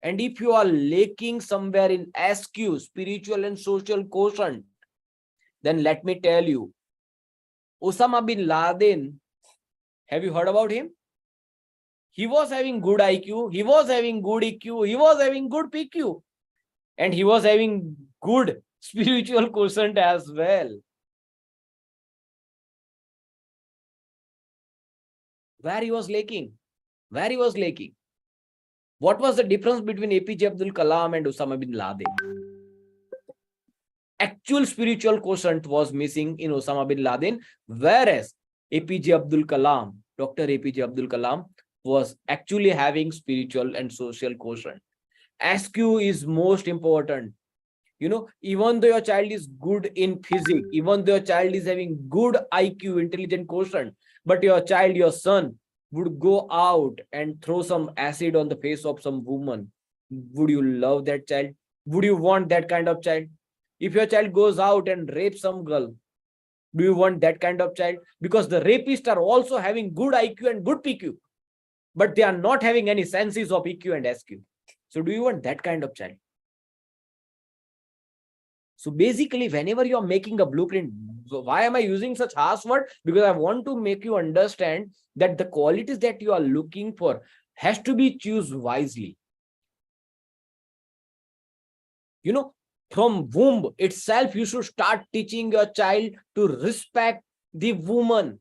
And if you are lacking somewhere in SQ, spiritual and social quotient, then let me tell you, Osama bin Laden, have you heard about him? He was having good IQ, he was having good EQ, he was having good PQ, and he was having good spiritual quotient as well. Where he was lacking? Where he was lacking? What was the difference between APJ Abdul Kalam and Osama bin Laden? Actual spiritual quotient was missing in Osama bin Laden, whereas APJ Abdul Kalam, Dr. APJ Abdul Kalam, was actually having spiritual and social quotient. SQ is most important. Even though your child is good in physics, even though your child is having good IQ, intelligent quotient, but your child, your son, would go out and throw some acid on the face of some woman, would you love that child? Would you want that kind of child? If your child goes out and rapes some girl, do you want that kind of child? Because the rapists are also having good IQ and good PQ, but they are not having any senses of EQ and SQ. So do you want that kind of child? So basically, whenever you are making a blueprint, why am I using such harsh word? Because I want to make you understand that the qualities that you are looking for has to be choose wisely. You know, from womb itself, you should start teaching your child to respect the woman.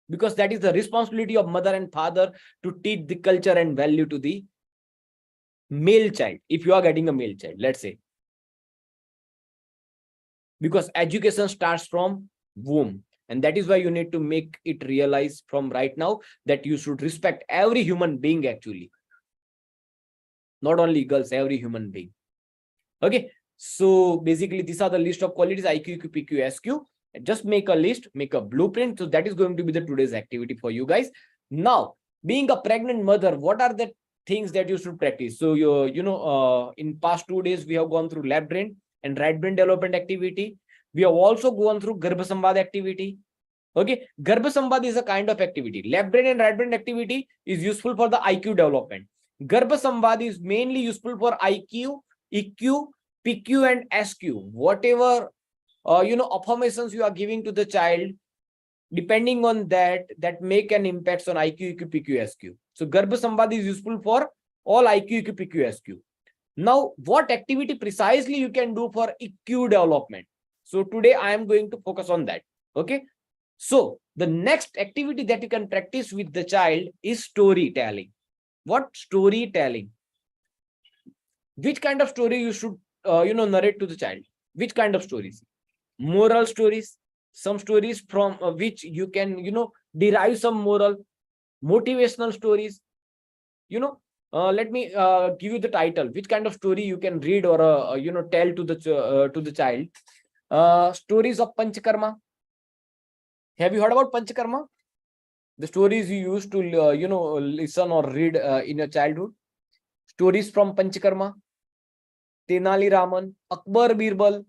Because that is the responsibility of mother and father to teach the culture and value to the male child. If you are getting a male child, let's say. Because education starts from womb. And that is why you need to make it realize from right now that you should respect every human being actually. Not only girls, every human being. Okay. So basically, these are the list of qualities: IQ, EQ, PQ, SQ. Just make a list, make a blueprint. So that is going to be the today's activity for you guys. Now, being a pregnant mother, what are the things that you should practice? So in past 2 days, we have gone through left brain and right brain development activity. We have also gone through Garbh activity. Okay, Garbh is a kind of activity. Left brain and right brain activity is useful for the IQ development. Garbh is mainly useful for IQ, EQ, PQ, and SQ. Whatever affirmations you are giving to the child, depending on that make an impact on IQ, EQ, PQ, SQ. So Garbh is useful for all IQ, EQ, PQ, SQ. Now, what activity precisely you can do for EQ development? So today I am going to focus on that. Okay. So the next activity that you can practice with the child is storytelling. What storytelling? Which kind of story you should narrate to the child? Which kind of stories? Moral stories, some stories from which you can derive some moral, motivational stories. Let me give you the title. Which kind of story you can read or tell to the child? Stories of Panchakarma. Have you heard about Panchakarma? The stories you used to listen or read in your childhood. Stories from Panchakarma, Tenali Raman, Akbar Birbal.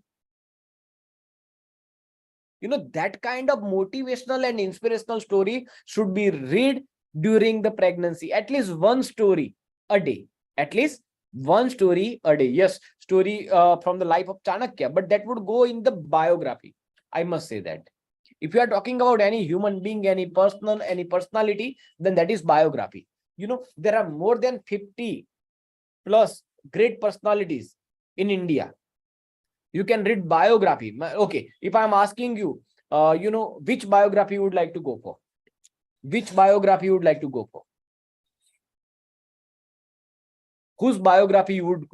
That kind of motivational and inspirational story should be read during the pregnancy. At least one story a day. At least one story a day. Yes, story from the life of Chanakya, but that would go in the biography. I must say that. If you are talking about any human being, any personality, then that is biography. There are more than 50 plus great personalities in India. You can read biography. Okay, if I'm asking you, which biography you would like to go for? Which biography you would like to go for? Whose biography you would,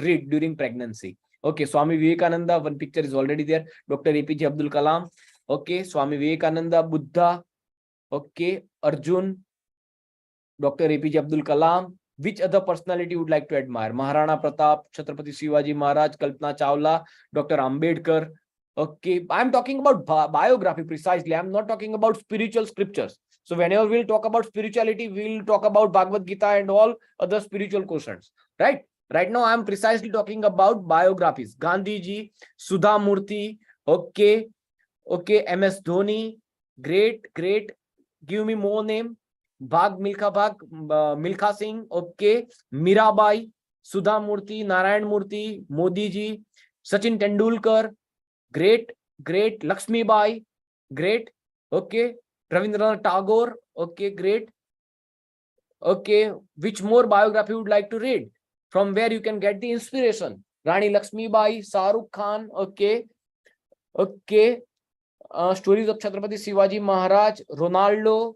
read during pregnancy? Okay, Swami Vivekananda, one picture is already there. Dr. APJ Abdul Kalam. Okay, Swami Vivekananda, Buddha. Okay, Arjun, Dr. APJ Abdul Kalam. Which other personality would like to admire? Maharana Pratap, Chhatrapati Shivaji Maharaj, Kalpana Chawla, Dr. Ambedkar. Okay, I'm talking about biography precisely. I'm not talking about spiritual scriptures. So whenever we'll talk about spirituality, we'll talk about Bhagavad Gita and all other spiritual questions, right? Right now, I'm precisely talking about biographies. Gandhi ji, Sudha Murthy, okay, MS Dhoni, great. Give me more name. Milkha Singh, okay, Mirabai, Sudha Murthy, Narayan Murthy, Modi ji, Sachin Tendulkar, great, Lakshmi Bai, great, okay, Rabindranath Tagore, okay, great, okay. Which more biography you would like to read? From where you can get the inspiration? Rani Lakshmi Bai, Shahrukh Khan, okay. Stories of Chhatrapati Shivaji Maharaj, Ronaldo,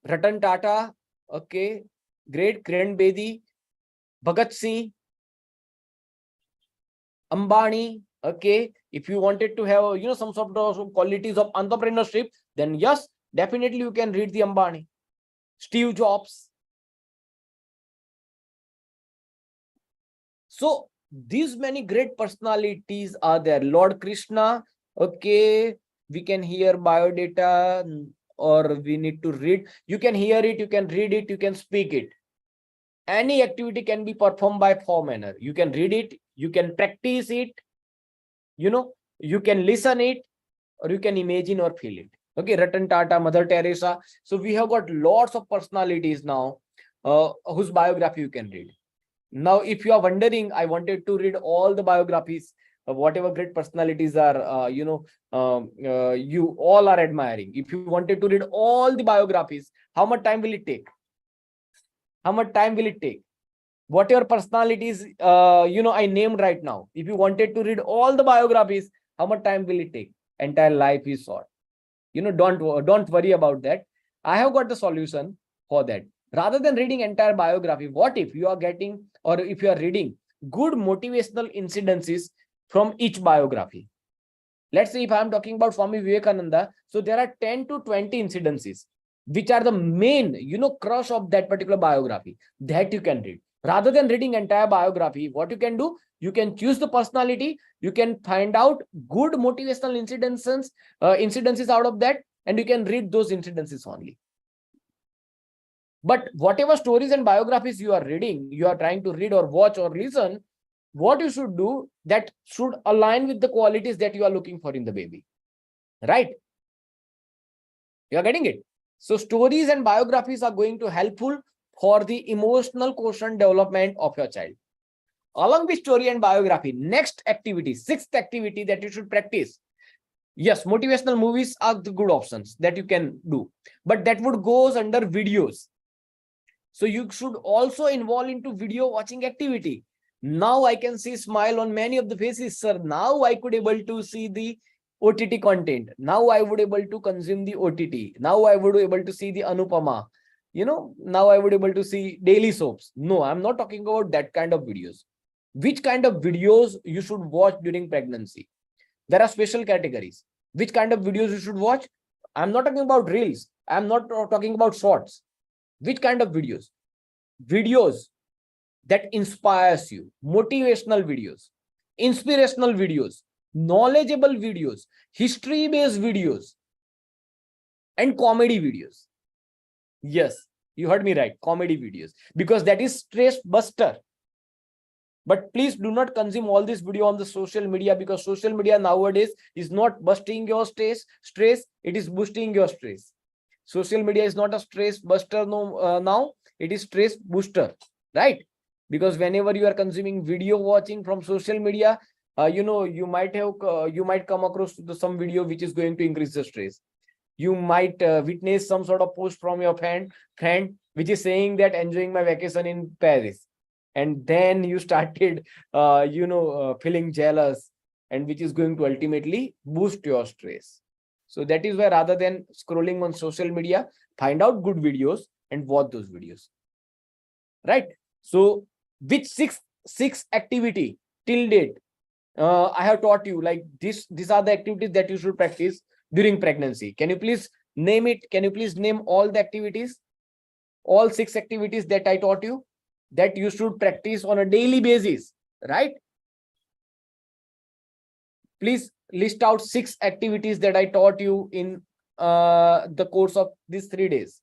Ratan Tata, okay, great, Kiran Bedi, Bhagat Singh, Ambani, okay. If you wanted to have some sort of qualities of entrepreneurship, then yes, definitely you can read the Ambani. Steve Jobs. So these many great personalities are there. Lord Krishna, okay, we can hear biodata, or we need to read. You can hear it, you can read it, you can speak it. Any activity can be performed by four manner. You can read it, you can practice it, you can listen it, or you can imagine or feel it. Okay, Ratan Tata, Mother Teresa. So we have got lots of personalities now, whose biography you can read. Now, if you are wondering, I wanted to read all the biographies of whatever great personalities are, you all are admiring. If you wanted to read all the biographies, how much time will it take? How much time will it take? Whatever personalities, I named right now, if you wanted to read all the biographies, how much time will it take? Entire life is short. Don't worry about that. I have got the solution for that. Rather than reading entire biography, what if you are getting, or if you are reading good motivational incidences from each biography? Let's say if I'm talking about Swami Vivekananda, so there are 10 to 20 incidences which are the main, crush of that particular biography that you can read. Rather than reading entire biography, what you can do, you can choose the personality, you can find out good motivational incidences out of that, and you can read those incidences only. But whatever stories and biographies you are reading, you are trying to read or watch or listen, what you should do, that should align with the qualities that you are looking for in the baby. Right? You are getting it? So stories and biographies are going to helpful for the emotional quotient development of your child. Along with story and biography, next activity, sixth activity that you should practice. Yes, motivational movies are the good options that you can do, but that would goes under videos. So you should also involve into video watching activity. Now I can see smile on many of the faces, sir. Now I could able to see the OTT content. Now I would able to consume the OTT. Now I would able to see the Anupama. Now I would able to see daily soaps. No, I'm not talking about that kind of videos. Which kind of videos you should watch during pregnancy? There are special categories. Which kind of videos you should watch? I'm not talking about reels. I'm not talking about shorts. Which kind of videos? Videos that inspires you, motivational videos, inspirational videos, knowledgeable videos, history-based videos, and comedy videos. Yes, you heard me right, comedy videos, because that is stress buster. But please do not consume all this video on the social media, because social media nowadays is not busting your stress, it is boosting your stress. Social media is not a stress buster now, it is stress booster, right? Because whenever you are consuming video watching from social media, you might come across some video which is going to increase the stress. You might witness some sort of post from your friend which is saying that enjoying my vacation in Paris, and then you started feeling jealous, and which is going to ultimately boost your stress. So that is why, rather than scrolling on social media, find out good videos and watch those videos. Right? So which six activity till date I have taught you, like these are the activities that you should practice during pregnancy. Can you please name it? Can you please name all the activities, all 6 activities that I taught you, that you should practice on a daily basis, right? Please list out 6 activities that I taught you in the course of these 3 days.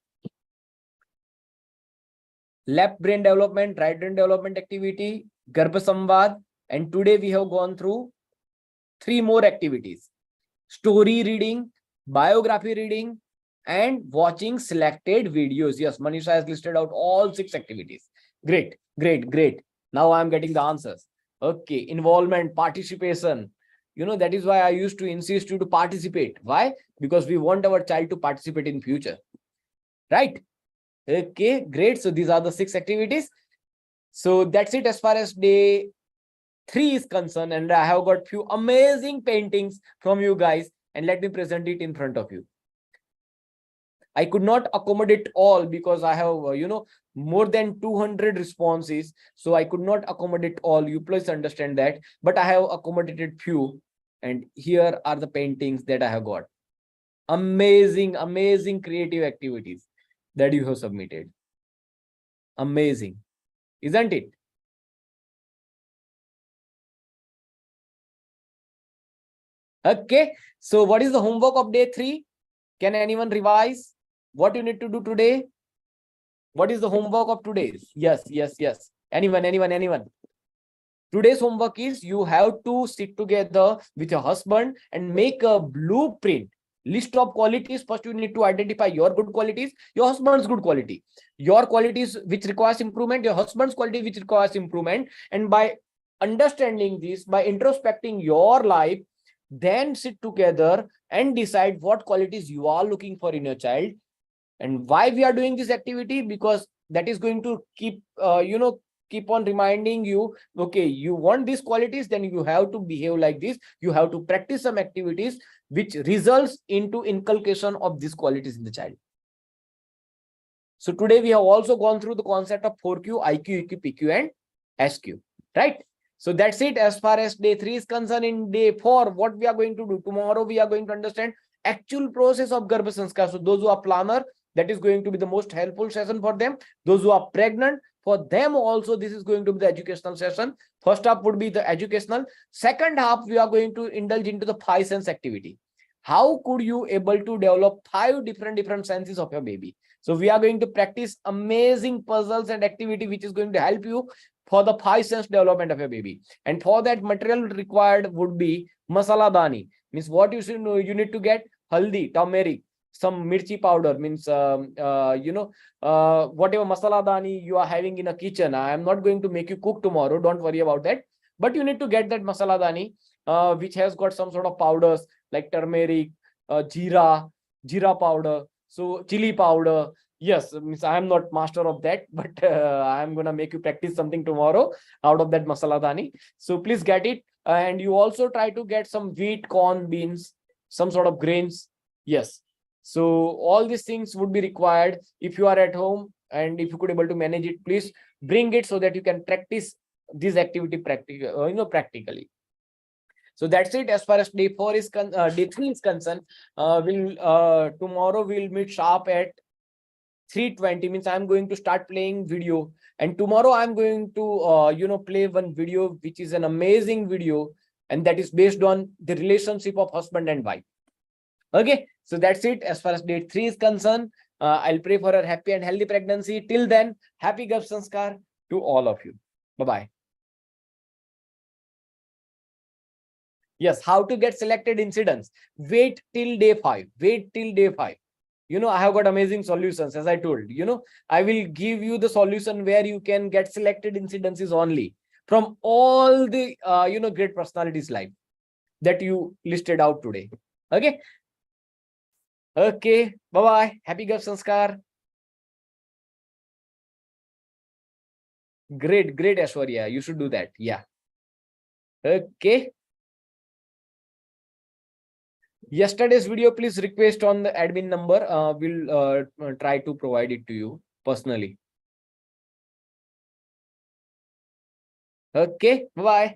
Left brain development, right brain development activity, Garbh Samvad, and today we have gone through 3 more activities: story reading, biography reading, and watching selected videos. Yes, Manisha has listed out all 6 activities. Great, great, great. Now I'm getting the answers. Okay, involvement, participation. That is why I used to insist you to participate. Why? Because we want our child to participate in future. Right? Okay, great. So these are the 6 activities. So that's it as far as day 3 is concerned. And I have got few amazing paintings from you guys, and let me present it in front of you. I could not accommodate all because I have, more than 200 responses. So I could not accommodate all. You please understand that. But I have accommodated few. And here are the paintings that I have got. Amazing, amazing creative activities that you have submitted. Amazing, isn't it? Okay. So what is the homework of day 3? Can anyone revise? What you need to do today? What is the homework of today's? Yes. Anyone? Today's homework is you have to sit together with your husband and make a blueprint list of qualities. First, you need to identify your good qualities, your husband's good quality, your qualities which requires improvement, your husband's quality which requires improvement. And by understanding this, by introspecting your life, then sit together and decide what qualities you are looking for in your child. And why we are doing this activity? Because that is going to keep keep on reminding you, okay, you want these qualities, then you have to behave like this. You have to practice some activities which results into inculcation of these qualities in the child. So today we have also gone through the concept of 4Q, IQ, EQ, PQ, and SQ, right? So that's it as far as day 3 is concerned. In day 4, what we are going to do tomorrow, we are going to understand actual process of Garbh Sanskar. So those who are planner, that is going to be the most helpful session for them. Those who are pregnant, for them also this is going to be the educational session. First half would be the educational. Second half, we are going to indulge into the 5 sense activity. How could you able to develop 5 different senses of your baby? So we are going to practice amazing puzzles and activity which is going to help you for the 5 sense development of your baby. And for that, material required would be masala dani. Means what you should know, you need to get haldi, turmeric, some mirchi powder, means whatever masala dani you are having in a kitchen. I am not going to make you cook tomorrow, don't worry about that, but you need to get that masala dani which has got some sort of powders like turmeric, jeera powder, so chili powder. Yes, means I am not master of that, but I am gonna make you practice something tomorrow out of that masala dani. So please get it, and you also try to get some wheat, corn, beans, some sort of grains. Yes, so all these things would be required if you are at home, and if you could able to manage it, please bring it so that you can practice this activity practically. So that's it as far as day 4 is day 3 is concerned. Tomorrow we'll meet sharp at 3:20. Means I'm going to start playing video, and tomorrow I'm going to play one video which is an amazing video, and that is based on the relationship of husband and wife. Okay, so that's it as far as day 3 is concerned. I'll pray for a happy and healthy pregnancy. Till then, happy Garbh Sanskar to all of you. Bye bye. Yes, how to get selected incidents. Wait till day 5. Wait till day 5. I have got amazing solutions. As I told, I will give you the solution where you can get selected incidences only from all the great personalities life that you listed out today. Okay. Okay. Bye bye. Happy Garbh Sanskar. Great, Ashwarya. You should do that. Yeah. Okay. Yesterday's video, please request on the admin number. We'll try to provide it to you personally. Okay, bye-bye.